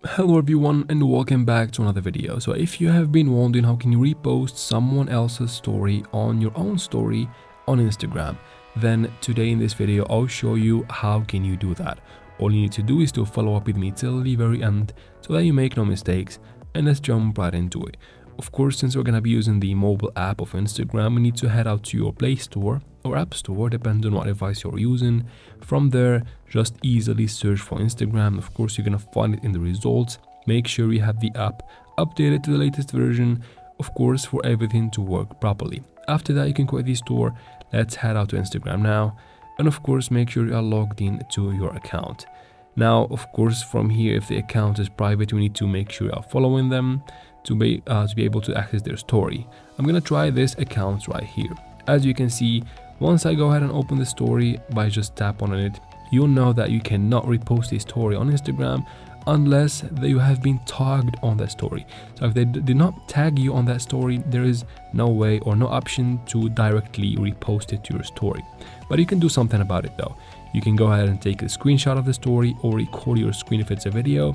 Hello everyone and welcome back to another video. So if you have been wondering how can you repost someone else's story on your own story on Instagram, then today in this video I'll show you how can you do that. All you need to do is to follow up with me till the very end so that you make no mistakes, and let's jump right into it. Of course, since we're going to be using the mobile app of Instagram, we need to head out to your Play Store or App Store, depending on what device you're using. From there, just easily search for Instagram. Of course, you're going to find it in the results. Make sure you have the app updated to the latest version, of course, for everything to work properly. After that, you can quit the store. Let's head out to Instagram now. And of course, make sure you are logged in to your account. Now, of course, from here, if the account is private, we need to make sure you are following them to be able to access their story. I'm gonna try this account right here. As you can see, once I go ahead and open the story by just tap on it, you'll know that you cannot repost a story on Instagram unless you have been tagged on that story. So if they did not tag you on that story, there is no way or no option to directly repost it to your story. But you can do something about it though. You can go ahead and take a screenshot of the story or record your screen if it's a video,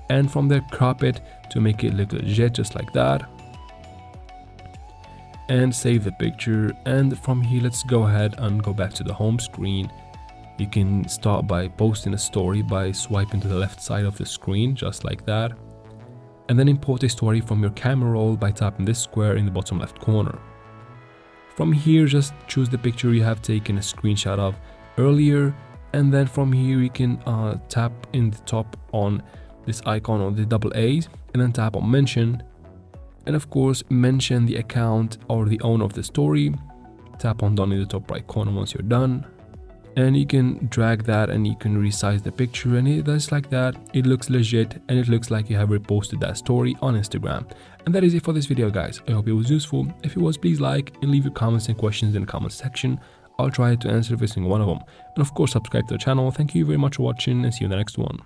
and from there crop it to make it look legit, just like that, and save the picture. And from here, let's go ahead and go back to the home screen. You can start by posting a story by swiping to the left side of the screen, just like that, and then import a story from your camera roll by tapping this square in the bottom left corner. From here, just choose the picture you have taken a screenshot of earlier, and then from here you can tap in the top on this icon on the double A's, and then tap on mention, and of course mention the account or the owner of the story. Tap on done in the top right corner once you're done, and you can drag that and you can resize the picture, and just like that it looks legit and it looks like you have reposted that story on Instagram. And that is it for this video, guys. I hope it was useful. If it was, please like and leave your comments and questions in the comment section. I'll try to answer every single one of them, and of course subscribe to the channel. Thank you very much for watching, and see you in the next one.